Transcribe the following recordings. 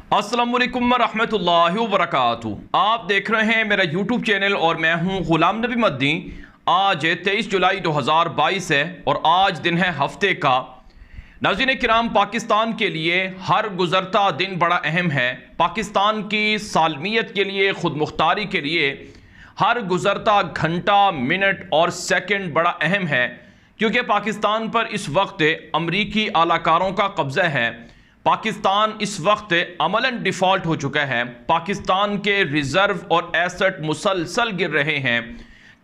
अस्सलाम वालेकुम रहमतुल्लाहि व बरकातुहू। आप देख रहे हैं मेरा यूट्यूब चैनल और मैं हूं गुलाम नबी मद्दी। आज 23 जुलाई 2022 है और आज दिन है हफ्ते का। नाज़रीन किराम, पाकिस्तान के लिए हर गुज़रता दिन बड़ा अहम है। पाकिस्तान की सालमियत के लिए, खुद मुख्तारी के लिए हर गुज़रता घंटा, मिनट और सेकंड बड़ा अहम है, क्योंकि पाकिस्तान पर इस वक्त अमरीकी आलाकारों का कब्ज़ा है। पाकिस्तान इस वक्त अमलन डिफ़ॉल्ट हो चुका है। पाकिस्तान के रिज़र्व और एसेट मुसलसल गिर रहे हैं।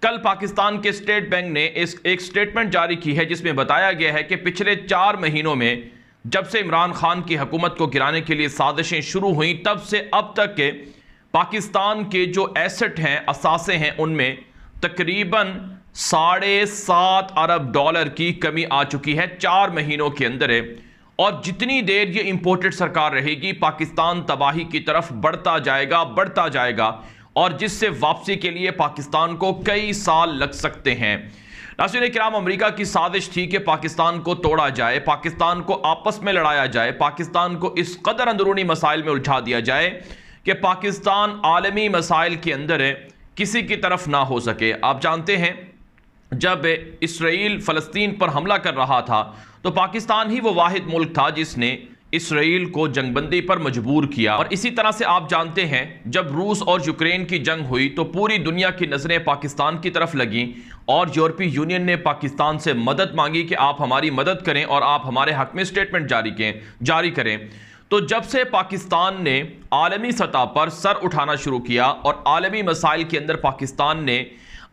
कल पाकिस्तान के स्टेट बैंक ने एक स्टेटमेंट जारी की है जिसमें बताया गया है कि पिछले 4 महीनों में, जब से इमरान खान की हुकूमत को गिराने के लिए साजिशें शुरू हुई, तब से अब तक के पाकिस्तान के जो एसेट हैं, असासे हैं, उनमें तकरीबन $7.5 अरब की कमी आ चुकी है 4 महीनों के अंदर। और जितनी देर ये इंपोर्टेड सरकार रहेगी, पाकिस्तान तबाही की तरफ बढ़ता जाएगा और जिससे वापसी के लिए पाकिस्तान को कई साल लग सकते हैं। नाज़रीन किराम, अमेरिका की साजिश थी कि पाकिस्तान को तोड़ा जाए, पाकिस्तान को आपस में लड़ाया जाए, पाकिस्तान को इस कदर अंदरूनी मसाइल में उलझा दिया जाए कि पाकिस्तान आलमी मसाइल के अंदर किसी की तरफ ना हो सके। आप जानते हैं, जब इसराइल फ़लस्तीन पर हमला कर रहा था तो पाकिस्तान ही वो वाहिद मुल्क था जिसने इसराइल को जंगबंदी पर मजबूर किया। और इसी तरह से आप जानते हैं, जब रूस और यूक्रेन की जंग हुई तो पूरी दुनिया की नज़रें पाकिस्तान की तरफ लगीं और यूरोपीय यूनियन ने पाकिस्तान से मदद मांगी कि आप हमारी मदद करें और आप हमारे हक में स्टेटमेंट जारी करें। तो जब से पाकिस्तान ने आलमी सतह पर सर उठाना शुरू किया और आलमी मसाइल के अंदर पाकिस्तान ने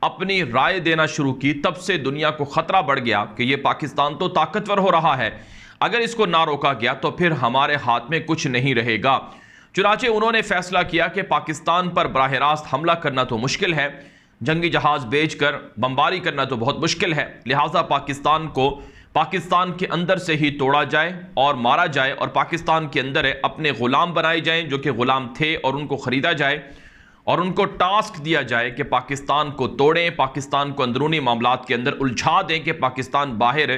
अपनी राय देना शुरू की, तब से दुनिया को खतरा बढ़ गया कि ये पाकिस्तान तो ताकतवर हो रहा है, अगर इसको ना रोका गया तो फिर हमारे हाथ में कुछ नहीं रहेगा। चुनाचे उन्होंने फैसला किया कि पाकिस्तान पर बराह रास्त हमला करना तो मुश्किल है, जंगी जहाज भेजकर बमबारी करना तो बहुत मुश्किल है, लिहाजा पाकिस्तान को पाकिस्तान के अंदर से ही तोड़ा जाए और मारा जाए और पाकिस्तान के अंदर अपने गुलाम बनाए जाएं जो कि गुलाम थे, और उनको ख़रीदा जाए और उनको टास्क दिया जाए कि पाकिस्तान को तोड़ें, पाकिस्तान को अंदरूनी मामलात के अंदर उलझा दें कि पाकिस्तान बाहर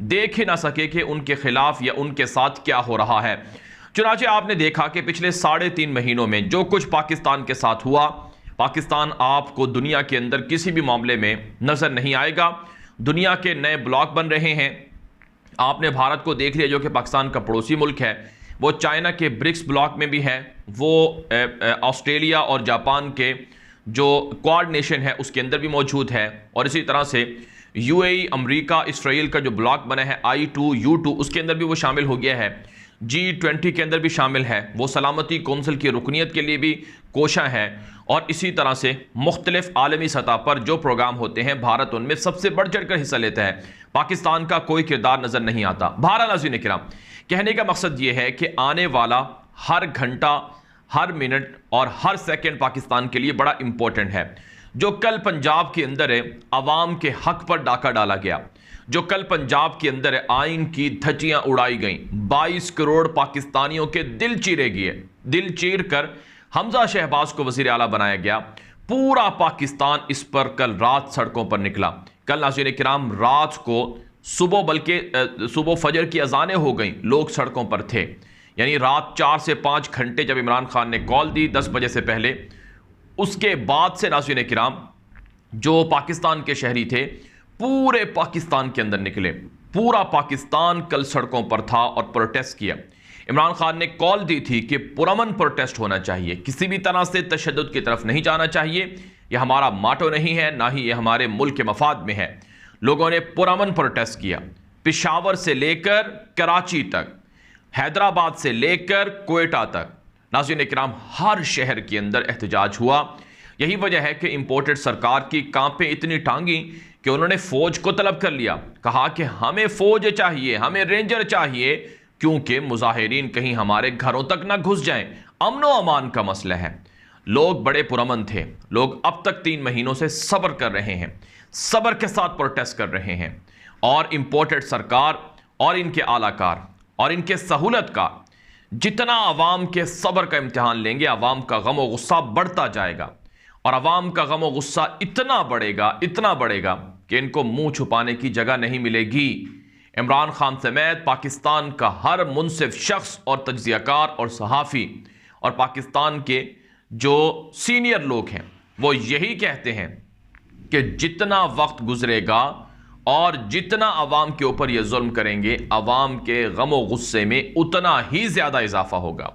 देख ही ना सके कि उनके खिलाफ या उनके साथ क्या हो रहा है। चुनाचे आपने देखा कि पिछले 3.5 महीनों में जो कुछ पाकिस्तान के साथ हुआ, पाकिस्तान आपको दुनिया के अंदर किसी भी मामले में नज़र नहीं आएगा। दुनिया के नए ब्लॉक बन रहे हैं। आपने भारत को देख लिया जो कि पाकिस्तान का पड़ोसी मुल्क है, वो चाइना के ब्रिक्स ब्लॉक में भी है, वो ऑस्ट्रेलिया और जापान के जो क्वाड नेशन है उसके अंदर भी मौजूद है, और इसी तरह से यूएई, अमेरिका, इसराइल का जो ब्लॉक बना है I2U2 उसके अंदर भी वो शामिल हो गया है। G20 के अंदर भी शामिल है, वो सलामती कौंसिल की रुकनीत के लिए भी कोशा है, और इसी तरह से मुख्तलिफ आलमी सतह पर जो प्रोग्राम होते हैं भारत उनमें सबसे बढ़ चढ़ कर हिस्सा लेता है। पाकिस्तान का कोई किरदार नज़र नहीं आता। बहरहाल नाज़रीन किराम, कहने का मकसद ये है कि आने वाला हर घंटा, हर मिनट और हर सेकंड पाकिस्तान के लिए बड़ा इंपॉर्टेंट है। जो कल पंजाब के अंदर अवाम के हक पर डाका डाला गया, जो कल पंजाब के अंदर आइन की धज्जियां उड़ाई गई, 22 करोड़ पाकिस्तानियों के दिल चीरे गए, दिल चीर कर हमजा शहबाज को वज़ीर आला बनाया गया। पूरा पाकिस्तान इस पर कल रात सड़कों पर निकला। कल नाज़रीन किराम, रात को सुबह, बल्कि सुबह फजर की अजानें हो गई, लोग सड़कों पर थे। यानी रात 4 से 5 घंटे जब इमरान खान ने कॉल दी 10 बजे से पहले, उसके बाद से नाज़रीन किराम जो पाकिस्तान के शहरी थे पूरे पाकिस्तान के अंदर निकले। पूरा पाकिस्तान कल सड़कों पर था और प्रोटेस्ट किया। इमरान खान ने कॉल दी थी कि पुरअमन प्रोटेस्ट होना चाहिए, किसी भी तरह से तशद्दुद की तरफ नहीं जाना चाहिए। यह हमारा माटो नहीं है, ना ही यह हमारे मुल्क के मफाद में है। लोगों ने पुरअमन प्रोटेस्ट किया, पेशावर से लेकर कराची तक, हैदराबाद से लेकर कोयटा तक। नाज़रीन किराम, हर शहर के अंदर एहतजाज हुआ। यही वजह है कि इंपोर्टेड सरकार की कांपे इतनी टांगी कि उन्होंने फौज को तलब कर लिया। कहा कि हमें फौज चाहिए, हमें रेंजर चाहिए, क्योंकि मुजाहिरीन कहीं हमारे घरों तक ना घुस जाएं। अमनो अमान का मसला है। लोग बड़े पुरअमन थे। लोग अब तक 3 महीनों से सब्र कर रहे हैं, सब्र के साथ प्रोटेस्ट कर रहे हैं, और इंपोर्टेड सरकार और इनके आलाकार और इनके सहूलतकार जितना अवाम के सब्र का इम्तिहान लेंगे, अवाम का गम व गुस्सा बढ़ता जाएगा, और अवाम का गम व गुस्सा इतना बढ़ेगा कि इनको मुंह छुपाने की जगह नहीं मिलेगी। इमरान खान समेत पाकिस्तान का हर मुनसिफ शख्स और तज्जियाकार और सहाफ़ी और पाकिस्तान के जो सीनियर लोग हैं वो यही कहते हैं कि जितना वक्त गुजरेगा और जितना अवाम के ऊपर ये जुल्म करेंगे, अवाम के गम व गुस्से में उतना ही ज़्यादा इजाफा होगा।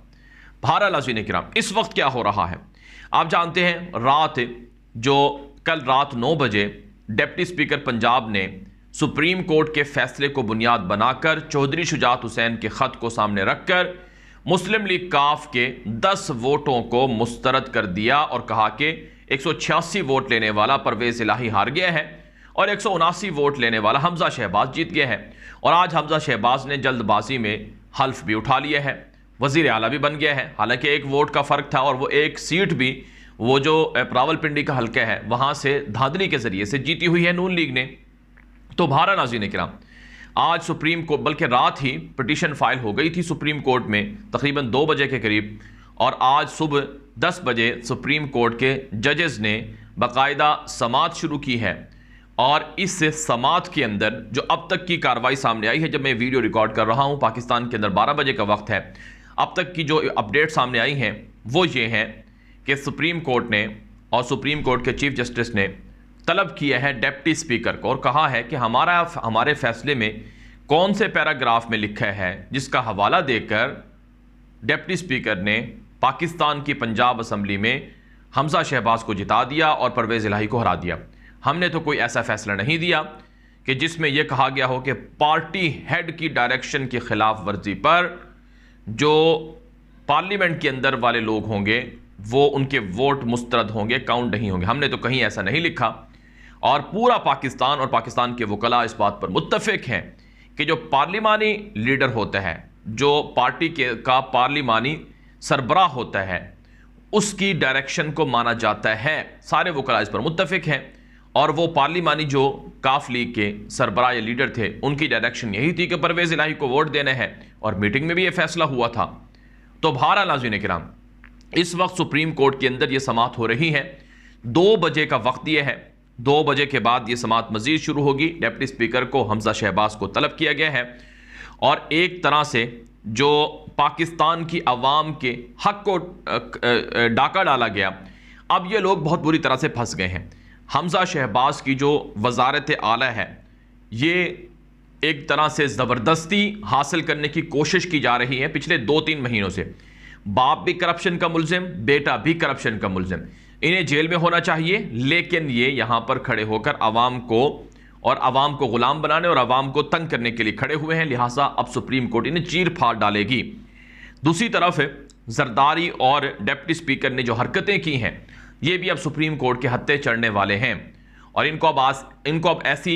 बहरहाल नाज़रीन किराम, इस वक्त क्या हो रहा है आप जानते हैं। कल रात 9 बजे डिप्टी स्पीकर पंजाब ने सुप्रीम कोर्ट के फैसले को बुनियाद बनाकर चौधरी शुजात हुसैन के ख़त को सामने रखकर मुस्लिम लीग काफ के 10 वोटों को मुस्तरद कर दिया और कहा कि 186 वोट लेने वाला परवेज़ इलाही हार गया है और 179 वोट लेने वाला हमजा शहबाज जीत गया है। और आज हमजा शहबाज ने जल्दबाजी में हल्फ भी उठा लिया है, वज़ीर आला भी बन गया है। हालांकि एक वोट का फ़र्क था और वो एक सीट भी वो जो रावलपिंडी का हल्का है वहाँ से धांधली के ज़रिए से जीती हुई है नून लीग ने। तो बहरहाल नाज़रीन किराम, आज सुप्रीम कोर्ट, बल्कि रात ही पिटीशन फाइल हो गई थी सुप्रीम कोर्ट में तकरीबन 2 बजे के करीब, और आज सुबह 10 बजे सुप्रीम कोर्ट के जजेस ने बाकायदा समाअत शुरू की है। और इस समाअत के अंदर जो अब तक की कार्रवाई सामने आई है, जब मैं वीडियो रिकॉर्ड कर रहा हूँ पाकिस्तान के अंदर 12 बजे का वक्त है, अब तक की जो अपडेट सामने आई हैं वो ये हैं कि सुप्रीम कोर्ट ने और सुप्रीम कोर्ट के चीफ जस्टिस ने तलब किया है डिप्टी स्पीकर को और कहा है कि हमारे फैसले में कौन से पैराग्राफ में लिखा है जिसका हवाला देकर डिप्टी स्पीकर ने पाकिस्तान की पंजाब असम्बली में हमजा शहबाज को जिता दिया और परवेज़ इलाही को हरा दिया। हमने तो कोई ऐसा फैसला नहीं दिया कि जिसमें यह कहा गया हो कि पार्टी हेड की डायरेक्शन की खिलाफ वर्जी पर जो पार्लियामेंट के अंदर वाले लोग होंगे वो उनके वोट मुस्तरद होंगे, काउंट नहीं होंगे। हमने तो कहीं ऐसा नहीं लिखा। और पूरा पाकिस्तान और पाकिस्तान के वकला इस बात पर मुत्तफिक हैं कि जो पार्लिमानी लीडर होता है, जो पार्टी का पार्लिमानी सरबराह होता है, उसकी डायरेक्शन को माना जाता है। सारे वकला इस पर मुत्तफिक हैं। और वो पार्लिमानी जो काफ लीग के सरबराह या लीडर थे, उनकी डायरेक्शन यही थी कि परवेज़ इलाही को वोट देना है और मीटिंग में भी ये फैसला हुआ था। तो बहरहाल नाज़रीन किराम, इस वक्त सुप्रीम कोर्ट के अंदर ये समाअत हो रही है। 2 बजे का वक्त दिया है। 2 बजे के बाद ये समाअत मजीद शुरू होगी। डिप्टी स्पीकर को हमजा शहबाज को तलब किया गया है और एक तरह से जो पाकिस्तान की आवाम के हक को डाका डाला गया, अब ये लोग बहुत बुरी तरह से फंस गए हैं। हमजा शहबाज की जो वजारत आला है, ये एक तरह से ज़बरदस्ती हासिल करने की कोशिश की जा रही है पिछले 2-3 महीनों से। बाप भी करप्शन का मुल्ज़िम, बेटा भी करप्शन का मुल्ज़िम। इन्हें जेल में होना चाहिए, लेकिन ये यहाँ पर खड़े होकर आवाम को ग़ुलाम बनाने और आवाम को तंग करने के लिए खड़े हुए हैं। लिहाजा अब सुप्रीम कोर्ट इन्हें चीर फाड़ डालेगी। दूसरी तरफ जरदारी और डिप्टी स्पीकर ने जो हरकतें की हैं, ये भी अब सुप्रीम कोर्ट के हत्थे चढ़ने वाले हैं और इनको अब ऐसी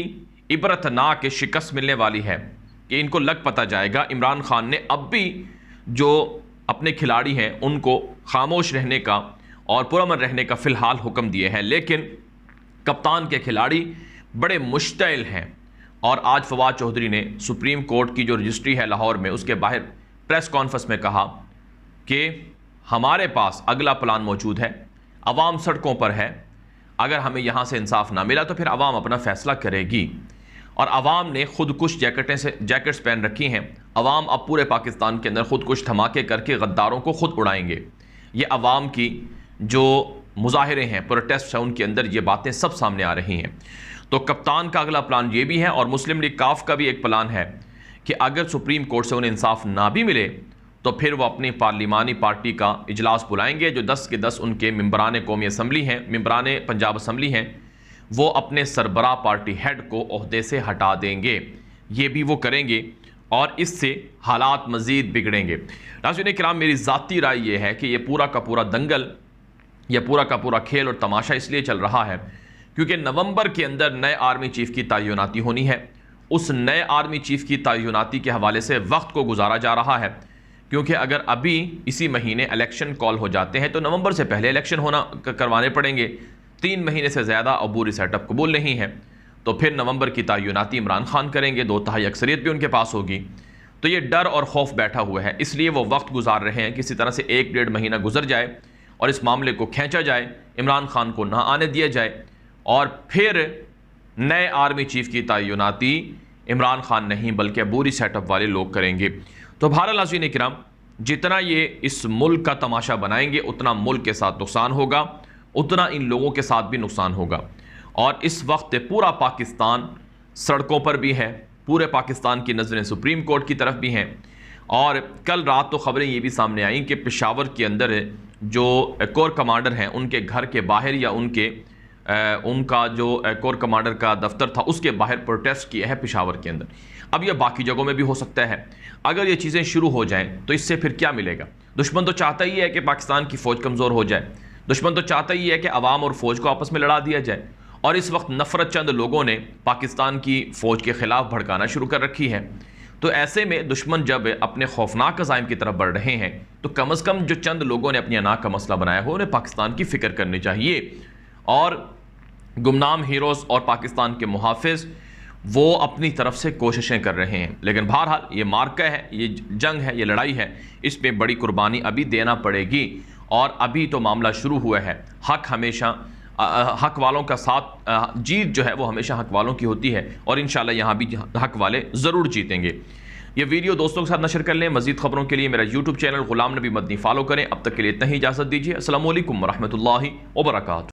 इबरतनाक शिकस्त मिलने वाली है कि इनको लग पता जाएगा। इमरान खान ने अब भी जो अपने खिलाड़ी हैं उनको खामोश रहने का और पुरअमन रहने का फ़िलहाल हुक्म दिए हैं, लेकिन कप्तान के खिलाड़ी बड़े मुश्तइल हैं। और आज फवाद चौधरी ने सुप्रीम कोर्ट की जो रजिस्ट्री है लाहौर में, उसके बाहर प्रेस कॉन्फ्रेंस में कहा कि हमारे पास अगला प्लान मौजूद है, अवाम सड़कों पर है, अगर हमें यहाँ से इंसाफ ना मिला तो फिर अवाम अपना फ़ैसला करेगी। और अवाम ने खुदकुश जैकेट्स पहन रखी हैं। अवाम अब पूरे पाकिस्तान के अंदर खुदकुश धमाके करके गद्दारों को खुद उड़ाएंगे। ये अवाम की जो मुजाहिरे हैं, प्रोटेस्ट है, उनके अंदर ये बातें सब सामने आ रही हैं। तो कप्तान का अगला प्लान ये भी है और मुस्लिम लीग काफ का भी एक प्लान है कि अगर सुप्रीम कोर्ट से उन्हें इंसाफ ना भी मिले तो फिर वो अपनी पार्लिमानी पार्टी का इजलास बुलाएंगे। जो 10 के 10 उनके मेंबरान कौमी असम्बली हैं, मेंबरान पंजाब असम्बली हैं, वो अपने सरबराह पार्टी हेड को ओहदे से हटा देंगे। ये भी वो करेंगे और इससे हालात मज़ीद बिगड़ेंगे। नाज़रीन किराम, मेरी ज़ाती राय ये है कि ये पूरा का पूरा दंगल, यह पूरा का पूरा खेल और तमाशा इसलिए चल रहा है क्योंकि नवंबर के अंदर नए आर्मी चीफ़ की तयनाती होनी है। उस नए आर्मी चीफ़ की तयनाती के हवाले से वक्त को गुजारा जा रहा है, क्योंकि अगर अभी इसी महीने इलेक्शन कॉल हो जाते हैं तो नवंबर से पहले इलेक्शन करवाने पड़ेंगे। 3 महीने से ज़्यादा अबूरी सेटअप कबूल नहीं है। तो फिर नवंबर की तयनाती इमरान खान करेंगे, 2/3 अक्सरियत भी उनके पास होगी। तो ये डर और खौफ बैठा हुआ है, इसलिए वो वक्त गुजार रहे हैं किसी तरह से 1-1.5 महीना गुजर जाए और इस मामले को खींचा जाए, इमरान खान को ना आने दिया जाए और फिर नए आर्मी चीफ़ की तयनाती इमरान खान नहीं बल्कि अबूरी सेटअप वाले लोग करेंगे। तो बहरहाल नाज़रीन किराम, जितना ये इस मुल्क का तमाशा बनाएंगे उतना मुल्क के साथ नुकसान होगा, उतना इन लोगों के साथ भी नुकसान होगा। और इस वक्त पूरा पाकिस्तान सड़कों पर भी है, पूरे पाकिस्तान की नज़रें सुप्रीम कोर्ट की तरफ भी हैं। और कल रात तो ख़बरें ये भी सामने आईं कि पेशावर के अंदर जो कोर कमांडर हैं उनके घर के बाहर या उनका जो कोर कमांडर का दफ्तर था उसके बाहर प्रोटेस्ट किया है पेशावर के अंदर। अब यह बाकी जगहों में भी हो सकता है। अगर ये चीज़ें शुरू हो जाएं तो इससे फिर क्या मिलेगा? दुश्मन तो चाहता ही है कि पाकिस्तान की फ़ौज कमज़ोर हो जाए, दुश्मन तो चाहता ही है कि अवाम और फ़ौज को आपस में लड़ा दिया जाए। और इस वक्त नफ़रत चंद लोगों ने पाकिस्तान की फ़ौज के ख़िलाफ़ भड़काना शुरू कर रखी है। तो ऐसे में दुश्मन जब अपने खौफनाक अज़ाइम की तरफ बढ़ रहे हैं तो कम अज़ कम जो चंद लोगों ने अपनी अनाक का मसला बनाया हो उन्हें पाकिस्तान की फ़िक्र करनी चाहिए। और गुमनाम हीरोज़ और पाकिस्तान के मुहाफ़िज़ वो अपनी तरफ से कोशिशें कर रहे हैं, लेकिन बहरहाल ये मार्का है, ये जंग है, ये लड़ाई है, इस पर बड़ी कुर्बानी अभी देना पड़ेगी। और अभी तो मामला शुरू हुआ है। हक हमेशा हक वालों का साथ, जीत जो है वो हमेशा हक वालों की होती है और इंशाल्लाह यहाँ भी हक वाले ज़रूर जीतेंगे। ये वीडियो दोस्तों के साथ नशर कर लें। मज़ीद ख़बरों के लिए मेरा यूट्यूब चैनल ग़ुलाम नबी मदनी फॉलो करें। अब तक के लिए इतना ही इजाज़त दीजिए। अस्सलामु अलैकुम वरहमतुल्लाहि वबरकातुहू।